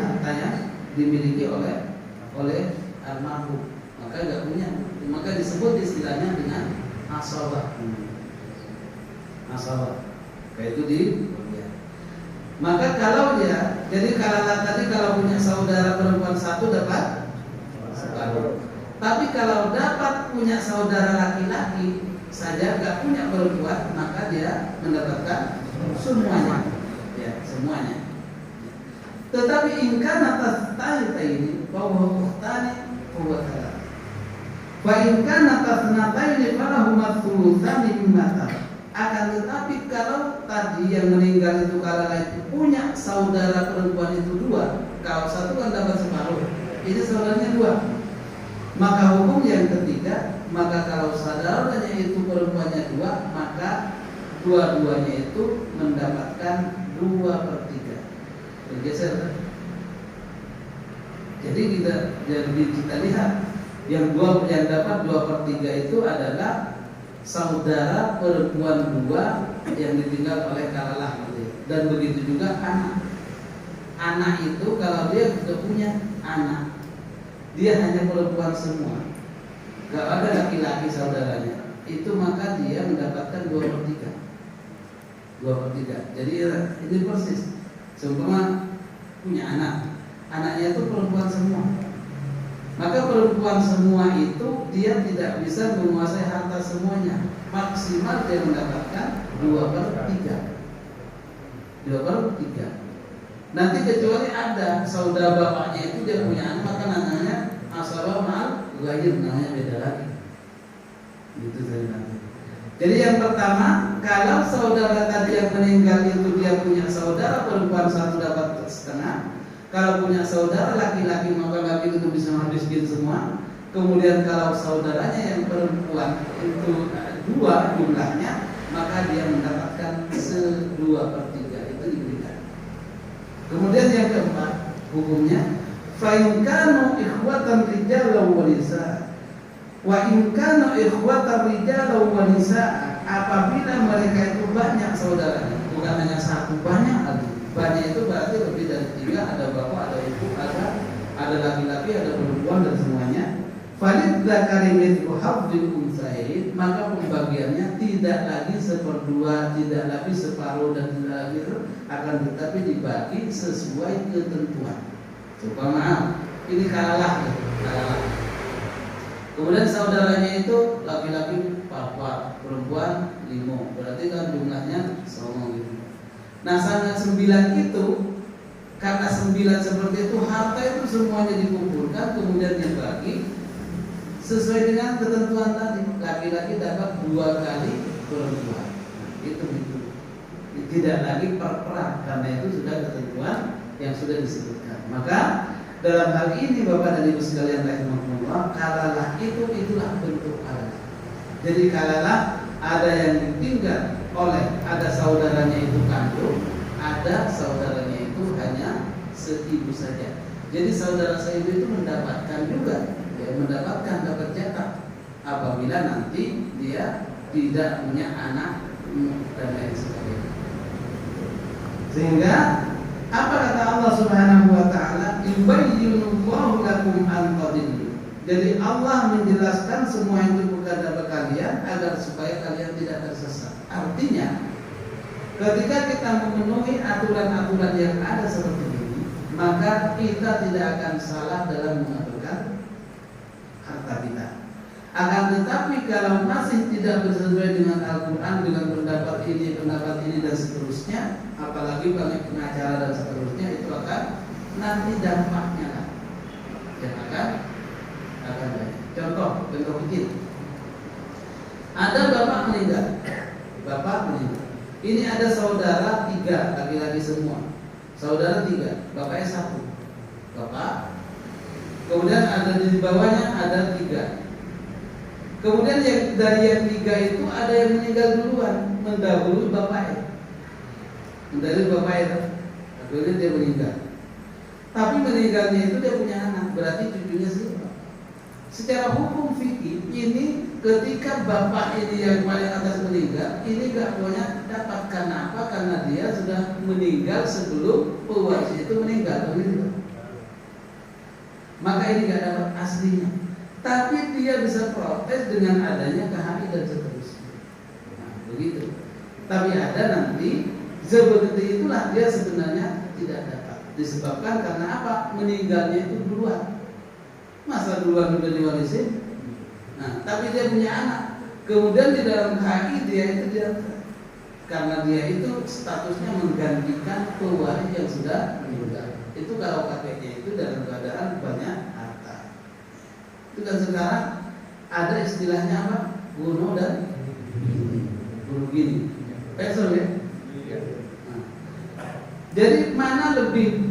Speaker 1: hartanya dimiliki oleh almarhum. Maka nggak punya, maka disebut istilahnya dengan asabah. Kayak itu di. Maka kalau dia, jadi tadi kalau punya saudara perempuan satu dapat separuh. Tapi kalau dapat punya saudara laki-laki saja nggak punya perempuan, maka dia mendapatkan semuanya, ya semuanya. Tetapi ingkana tasnataini ini bahwa ukhtani huwa salah. Fa ingkana tasnataini falahuma thulutsani mimma tarak. Akan tetapi kalau tadi yang meninggal itu kala itu punya saudara perempuan itu 2, kalau satu kan dapat separuh, ini saudaranya 2. Maka hukum yang ketiga, maka kalau saudaranya itu perempuannya 2, maka dua-duanya itu mendapatkan 2/3. Bergeser. Jadi kita lihat yang dapat 2/3 itu adalah saudara perempuan 2 yang ditinggal oleh kalalah, dan begitu juga anak. Anak itu kalau dia sudah punya anak, dia hanya perempuan semua, gak ada laki-laki saudaranya, itu maka dia mendapatkan 2/3. Jadi ini persis seumpama punya anaknya itu perempuan semua, maka perempuan semua itu dia tidak bisa menguasai harta semuanya. Maksimal dia mendapatkan 2/3. Nanti kecuali ada saudara bapaknya itu dia punya anak, maka namanya asabah ma'al ghair, namanya beda lagi. Itu saya nanti. Jadi yang pertama, kalau saudara tadi yang meninggal itu dia punya saudara perempuan satu dapat setengah. Kalau punya saudara laki-laki maka laki itu bisa menghabiskan semua. Kemudian kalau saudaranya yang perempuan itu 2 jumlahnya, maka dia mendapatkan 2/3 itu diberikan. Kemudian yang keempat hukumnya, fa in kanu ikhwatan rijalan wa nisaa. Wa in kanu ikhwatan rijalan wa nisaa, apabila mereka itu banyak saudaranya, bukan hanya satu, banyak lagi. Banyak itu berarti lebih dari 3, ada bapak, ada ibu, ada laki-laki, ada perempuan dan semuanya. Falid dzakari mithlu hadzil untsayain, maka pembagiannya tidak lagi seperdua, tidak lagi separuh, dan tidak lagi akan tetapi dibagi sesuai ketentuan. Coba maaf, ini kalah. Kemudian saudaranya itu laki-laki 4, perempuan 5, berarti kan jumlahnya 9 gitu. Nah, sangat 9 itu, karena 9 seperti itu, harta itu semuanya dikumpulkan kemudian dibagi sesuai dengan ketentuan tadi. Laki-laki dapat 2 kali perempuan. Itu. Tidak lagi per-peran, karena itu sudah ketentuan yang sudah disebutkan. Maka dalam hal ini Bapak dan Ibu sekalian rahimakumullah, kalalah itulah bentuk kalalah. Jadi kalalah ada yang ditinggal oleh, ada saudaranya itu kandung, ada saudaranya itu hanya seibu saja. Jadi saudara seibu itu mendapatkan juga, dapat jatah apabila nanti dia tidak punya anak dan lain sebagainya. Sehingga apa kata Allah Subhanahu wa taala, yubayyinullahu lakum an tadillu. Jadi Allah menjelaskan semua itu kepada kalian agar supaya kalian tidak tersesat. Artinya ketika kita memenuhi aturan-aturan yang ada seperti ini, maka kita tidak akan salah dalam mengaturkan harta kita. Akan tetapi kalau masih tidak sesuai dengan Al-Quran, dengan pendapat ini dan seterusnya, apalagi banyak pengacara dan seterusnya, itu akan nanti dampaknya yang akan banyak. Contoh kecil. Ada bapak meninggal. Ini ada saudara 3, laki-laki semua. Saudara 3, bapaknya 1. Bapak. Kemudian ada di bawahnya ada 3. Kemudian dari yang 3 itu ada yang meninggal duluan, mendahului bapaknya. Akhirnya dia meninggal. Tapi meninggalnya itu dia punya anak, berarti cucunya siapa? Secara hukum fikih ini ketika bapak ini yang paling atas meninggal, ini gak punya dapat. Karena apa? Karena dia sudah meninggal sebelum pewaris itu meninggal. Maka ini gak dapat aslinya. Tapi dia bisa protes dengan adanya KHI dan seterusnya. Nah, begitu. Tapi ada nanti seperti itulah dia sebenarnya tidak dapat. Disebabkan karena apa? Meninggalnya itu duluan. Masa duluan sudah diwarisin? Nah, tapi dia punya anak. Kemudian di dalam KHI dia itu diangkat. Karena dia itu statusnya menggantikan pewaris yang sudah meninggal. Itu kalau kakeknya itu dalam keadaan banyak harta. Itu kan sekarang ada istilahnya apa? Bunuh dan bunuh gini. Pesel ya? Nah, jadi mana lebih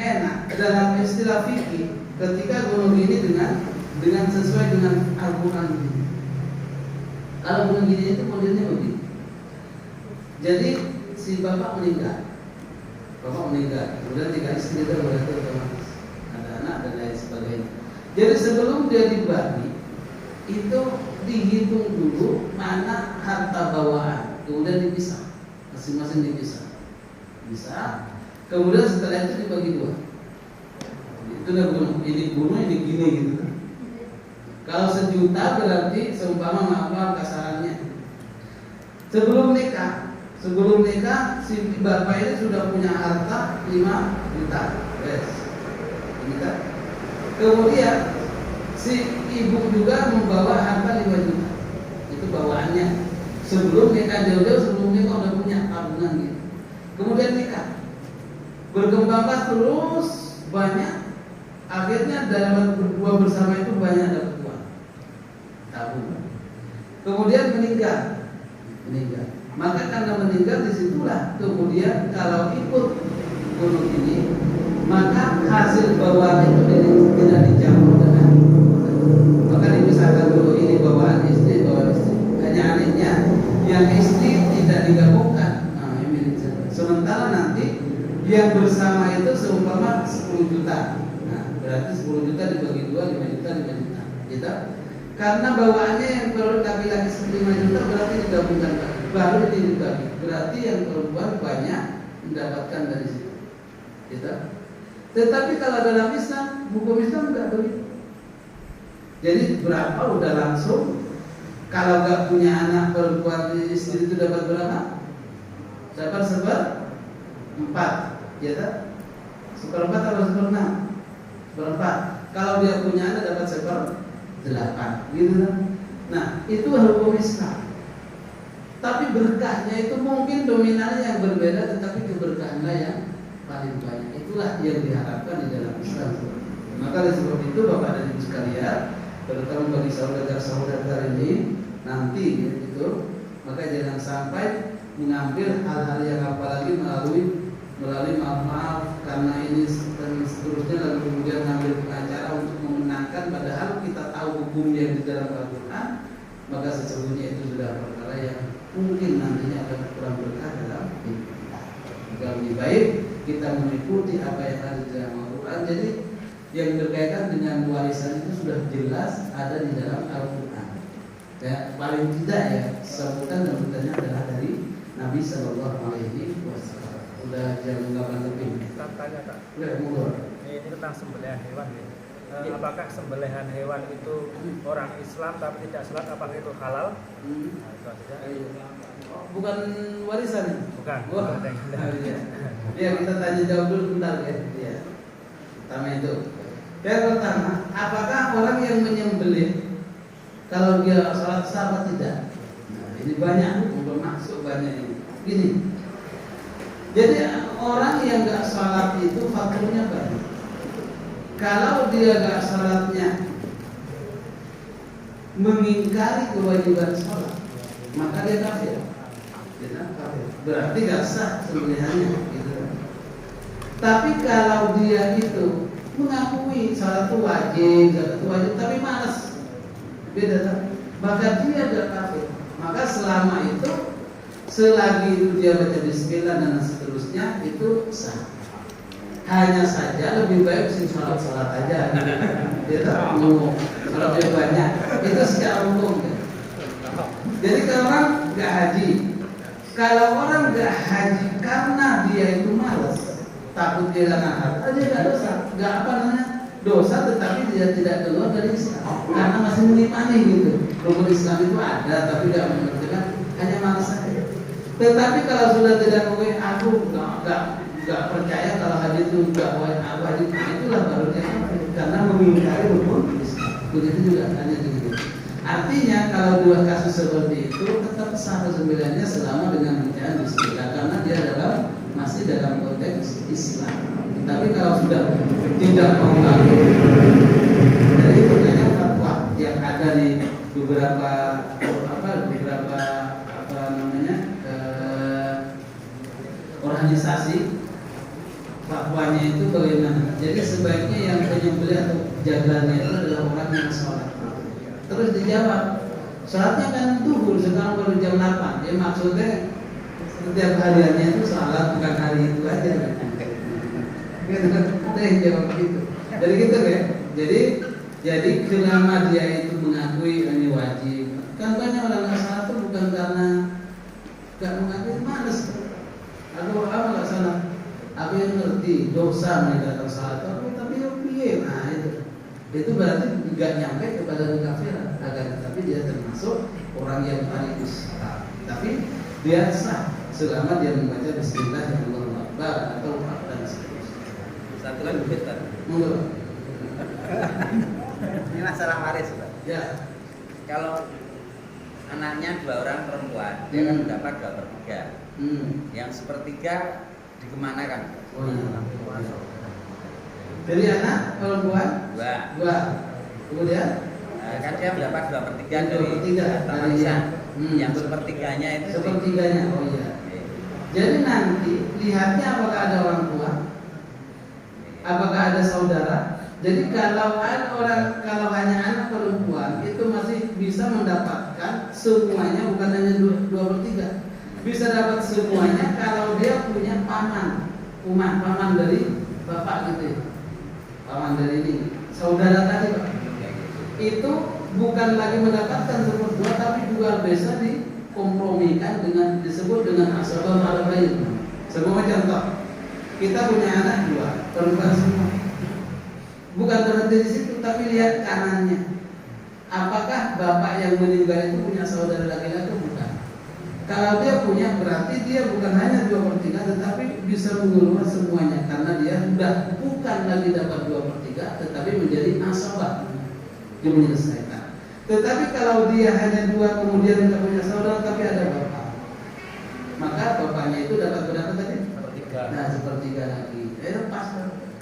Speaker 1: enak dalam istilah fikih ketika bunuh gini dengan sesuai dengan Al-Quran. Kalau bunuh gini itu modelnya begini. Jadi si bapak meninggal, kemudian 3 istri itu berarti otomatis ada anak dan lain sebagainya. Jadi sebelum dia dibagi itu dihitung dulu mana harta bawaan, kemudian dipisah, masing-masing dipisah. Kemudian setelah itu dibagi 2. Itu udah bunuh, ini gini gitu. Kalau 1 juta berarti seumpama maaf kasarannya. Sebelum nikah si bapak ini sudah punya harta 5 juta. Kemudian si ibu juga membawa harta 5 juta. Itu bawaannya. Sebelum nikah jauh-jauh, sebelum nikah udah punya tabungan gitu. Kemudian nikah. Berkembanglah terus banyak. Akhirnya dalam berdua bersama itu banyak dapat uang. Tabungan. Kemudian meninggal. Maka karena meninggal disitulah kemudian kalau ikut bunuh ini, maka hasil bawaan itu tidak dicampur dengan, maka dipisahkan dulu. Ini bawaan istri. Hanya anehnya yang istri tidak digabungkan. Nah, ini sementara nanti yang bersama itu seumpama 10 juta. Nah, berarti 10 juta dibagi 2, 5 juta. Gitu. Karena bawaannya yang kalau laki-laki 5 juta berarti digabungkan, baru ini dibagi. Berarti yang perempuan banyak mendapatkan dari situ. Gitu. Tetapi kalau dalam Islam, hukum Islam enggak begitu. Jadi berapa udah langsung. Kalau nggak punya anak perempuan istri itu dapat berapa? Dapat seperempat, ya tak? Seperempat atau seperenam? Seperempat. Kalau dia punya anak dapat seperdelapan, gitu kan? Nah, itu hukum Islam. Tapi berkahnya itu mungkin dominannya yang berbeda, tetapi keberkahannya yang paling banyak. Itulah yang diharapkan di dalam Islam. Maka oleh sebab itu Bapak dan Ibu sekalian, terutama bagi saudara-saudara ini nanti gitu, maka jangan sampai mengambil hal-hal yang apalagi melalui maaf karena ini dan seterusnya, lalu kemudian mengambil acara untuk memenangkan, padahal kita tahu hukumnya di dalam Al-Quran, maka sesungguhnya itu sudah perkara yang mungkin nantinya akan kurang berkah dalam hidup. Maka lebih baik kita mengikuti apa yang ada di dalam Al-Quran. Jadi yang berkaitan dengan warisan itu sudah jelas ada di dalam Al-Quran. Ya, paling tidak ya sebutan dan bertanya adalah dari Nabi Shallallahu Alaihi Wasallam. Udah jam 8 lebih.
Speaker 2: Kita tanya Kak.
Speaker 1: Udah mundur.
Speaker 2: Ini tentang sembelihan hewan ya. Apakah sembelihan hewan itu orang Islam tapi tidak sholat, apakah itu halal? Nah, itu aja.
Speaker 1: Bukan warisan ya?
Speaker 2: Bukan.
Speaker 1: Wah, ya kita tanya jawab dulu bentar ya. Ya. Pertama itu. Yang pertama, apakah orang yang menyembelih kalau dia sholat sah atau tidak? Nah, ini banyak bermaksud banyak ini. Gini. Jadi orang yang nggak sholat itu faktornya banyak. Kalau dia nggak sholatnya mengingkari kewajiban sholat, maka dia kafir. Berarti nggak sah sembelihannya. Gitu. Tapi kalau dia itu mengakui sholat itu wajib, tapi malas, beda kan? Maka dia tidak kafir. Maka selama itu, selagi itu dia baca bismillah dan seterusnya, itu sah. Hanya saja lebih baik sih sholat aja. Dia tak mau sholat dia banyak. Itu secara umum. Ya. Jadi kalau orang nggak haji, kalau orang nggak haji karena dia itu malas, takut kehilangan harta, dia nggak dosa, nggak apa namanya dosa, tetapi dia tidak keluar dari Islam karena masih mengimani gitu. Rukun Islam itu ada, tapi nggak mengertikan, hanya malas saja. Tetapi kalau sudah tidak mengimani, aku nggak percaya kalau haji itu nggak wajib, itulah baru dia kafir karena mengingkari rukun Islam. Begitu juga hanya begitu. Artinya kalau dua kasus seperti itu tetap sah sembelihannya selama dengan bacaan bismillah karena dia masih dalam konteks Islam. Tapi kalau sudah tidak mau ngaku, dari pertanyaan fatwa yang ada di beberapa organisasi, fatwanya itu bagaimana? Jadi sebaiknya yang penyembelih atau jagalnya itu adalah orang yang sholat. Terus dijawab, sholatnya kan duhur, sekarang baru jam 8. Ya maksudnya setiap hariannya itu sholat, bukan hari itu aja. Kita yang jawab begitu. Jadi gitu ya. Jadi selama dia itu mengakui ini wajib, kan banyak orang nggak sholat itu bukan karena nggak mengakui, malas. Aduh, apa nggak salah? Aku yang ngerti dosa mereka sholat, tapi piye? Nah itu berarti nggak nyampe kepada kekafiran, tapi dia termasuk orang yang paling Islam. Tapi dia sah selama dia membaca Bismillahirrahmanirrahim atau dan seterusnya.
Speaker 3: Satu lagi betul.
Speaker 1: Monggo.
Speaker 3: Ini masalah waris, Pak.
Speaker 1: Ya.
Speaker 3: Kalau anaknya 2 orang perempuan, dia kan mendapat 2/3. Yang sepertiga dikemanakan?
Speaker 1: Oh iya. Jadi anak perempuan 2. Kemudian
Speaker 3: kan dia mendapat 2/3 dari harta
Speaker 1: dari
Speaker 3: warisan. Yang sepertiganya itu
Speaker 1: sepertiganya. Oh iya. Jadi nanti lihatnya apakah ada orang tua, apakah ada saudara. Jadi kalau hanya anak perempuan itu masih bisa mendapatkan semuanya, bukan hanya 2/3. Bisa dapat semuanya kalau dia punya paman dari bapak gitu ya. Paman dari ini, saudara tadi Pak. Itu bukan lagi mendapatkan 1/2, tapi juga bisa dikompromikan dengan disebut dengan asbabul arba'in. Sebagai contoh, kita punya anak 2, perempuan semua. Bukan berhenti di situ, tapi lihat kanannya. apakah bapak yang meninggal itu punya saudara laki-laki? Bukan. Kalau dia punya, berarti dia bukan hanya 2/3, tetapi bisa mengurus semuanya, karena dia sudah bukan lagi dapat 2/3, tetapi menjadi asabah, dia menyelesaikan. Tetapi kalau dia hanya 2, kemudian tidak punya saudara tapi ada bapak, maka bapaknya itu dapat berapa tadi?
Speaker 2: 1/3.
Speaker 1: Nah, 1/3 lagi. Pas.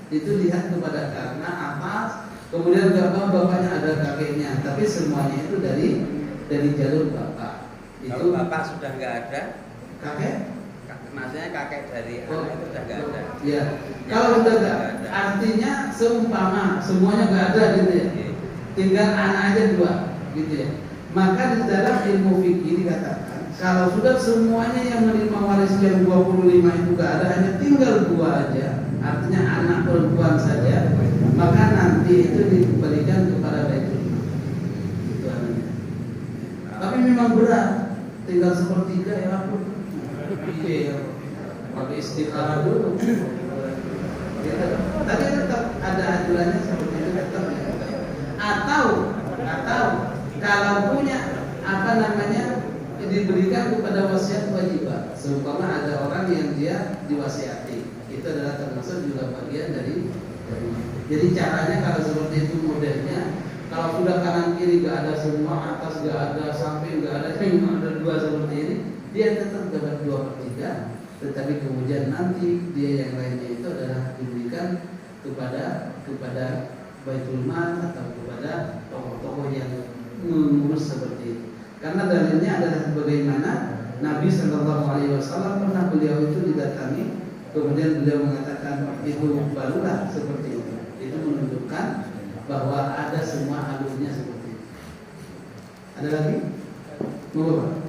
Speaker 1: Itu lihat kepada karena atas, kemudian bapaknya ada kakeknya, tapi semuanya itu dari jalur bapak.
Speaker 3: Kalau
Speaker 1: Itu
Speaker 3: bapak sudah nggak ada,
Speaker 1: kakek?
Speaker 3: maksudnya kakek dari anak itu sudah nggak ada.
Speaker 1: Iya. Kalau sudah nggak, artinya seumpama semuanya nggak ada gitu ya. Tinggal anak aja 2, gitu ya. Maka di dalam ilmu fikih dikatakan kalau sudah semuanya yang menerima waris yang 25 itu nggak ada, hanya tinggal 2 aja, artinya anak perempuan saja, maka nanti itu dikembalikan kepada baitul mal. Itu anaknya. Tapi memang berat. Tinggal 1/3 ya ampun. Iya, pakai istikharah dulu. Ya, tapi tetap ada aturannya seperti itu tetap ya. Atau kalau punya diberikan kepada wasiat wajibah. Seumpama ada orang yang dia diwasiati, itu adalah termasuk juga bagian dari. Jadi caranya kalau seperti itu modelnya, kalau sudah kanan kiri gak ada semua, atas gak ada, samping gak ada, cuma ada 2 seperti ini, dia tetap dapat 2/3, tetapi kemudian nanti dia yang lainnya itu adalah diberikan kepada baitul mal atau kepada tokoh-tokoh yang mengurus seperti itu. Karena dalilnya adalah bagaimana Nabi SAW pernah beliau itu didatangi, kemudian beliau mengatakan itu barulah seperti itu. Itu menunjukkan bahwa ada semua alurnya seperti itu. Ada lagi? Mau?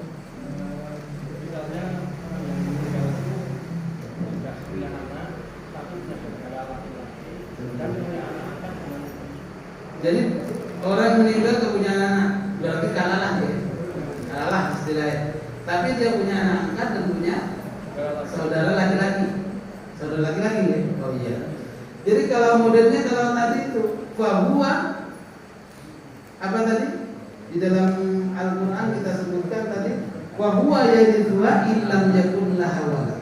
Speaker 2: Misalnya orang yang meninggal itu sudah punya anak, tapi punya saudara laki-laki, dan punya anak angkat dengan.
Speaker 1: Jadi orang meninggal tak punya anak, berarti kalah dia. Kalah istilahnya. Tapi dia punya anak angkat dan punya saudara laki-laki. Saudara laki-laki ya? Oh iya. Jadi kalau modelnya kalau tadi itu fahuwa apa tadi? Di dalam Al-Qur'an kita sebutkan tadi fahuwa yarithuha illam yakun laha walad.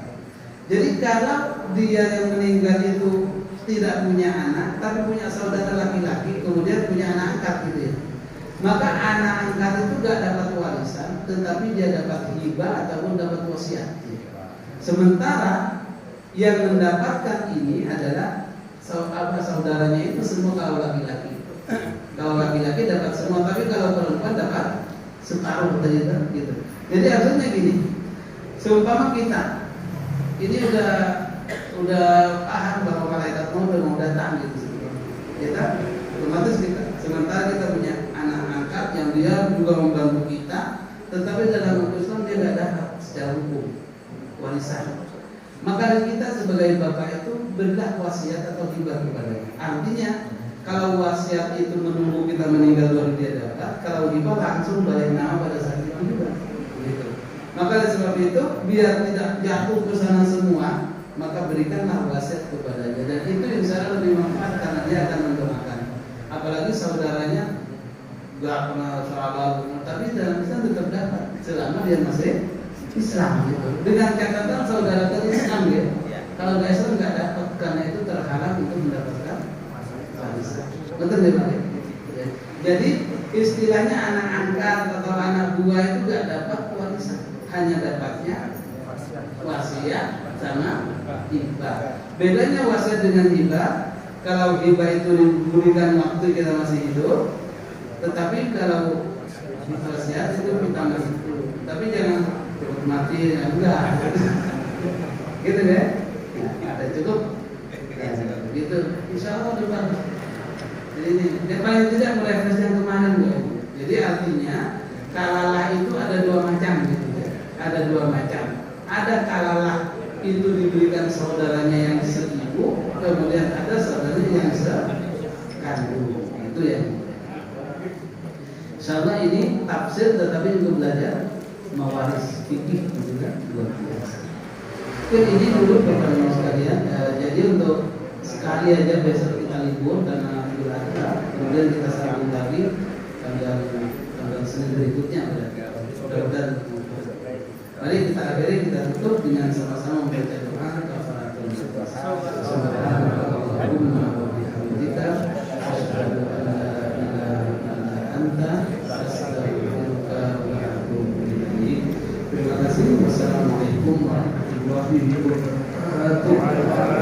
Speaker 1: Jadi kalau dia yang meninggal itu tidak punya anak tapi punya saudara laki-laki, kemudian punya anak angkat gitu ya. Maka anak angkat itu gak dapat warisan, tetapi dia dapat hibah ataupun dapat wasiat. Sementara yang mendapatkan ini adalah saudaranya itu semua kalau laki-laki. Kalau laki-laki dapat semua, tapi kalau perempuan dapat separuh tadi gitu. Jadi artinya gini, seumpama kita ini udah paham bahwa malaikat mau datang gitu. Kita otomatis kita sementara kita punya anak angkat yang dia juga membantu kita, tetapi dalam hukum Islam dia tidak dapat secara hukum warisan. Maka kita sebagai bapak itu berilah wasiat atau hibah kepadanya. Artinya kalau wasiat itu menunggu kita meninggal baru dia dapat, kalau hibah langsung balik nama pada saat itu juga. Gitu. Maka sebab itu biar tidak jatuh ke sana semua, maka berikanlah wasiat kepadanya. Dan itu insya Allah lebih manfaat karena dia akan mendoakan. Apalagi saudaranya gak pernah sahabat, tapi dalam Islam tetap dapat selama dia masih Islam gitu. Dengan catatan saudara tadi Islam ya. Kalau gak Islam gak dapat, karena itu terhalang untuk mendapatkan warisan. Betul ya Pak? Jadi istilahnya anak angkat atau anak buah itu gak dapat warisan, hanya dapatnya wasiat sama hibah. Bedanya wasiat dengan hibah, kalau hibah itu diberikan waktu kita masih hidup, tetapi kalau wasiat itu kita masih hidup. Tapi jangan mati ya enggak. Gitu ya. Ada cukup. Gitu. Insya Allah depan. Jadi ini yang paling tidak merefresh yang kemarin ya. Jadi artinya kalalah itu ada 2 macam gitu ya. Ada 2 macam. Ada kalalah itu diberikan saudaranya yang seibu, kemudian ada saudaranya yang sekandung. Itu ya. Insyaallah ini tafsir, tetapi juga belajar mewaris fikih juga luar biasa. Mungkin ini dulu Bapak-Ibu sekalian. Jadi untuk sekali aja besok kita libur karena Idul Adha, kemudian kita sambung lagi tanggal Senin berikutnya mudah-mudahan. Mari kita akhiri, kita tutup dengan sama-sama membaca doa kafaratul majlis. Subhanallahumma wa bihamdika asyhadu an la ilaha illa anta astaghfiruka wa atubu ilaik. Terima kasih. Wassalamualaikum warahmatullahi wabarakatuh.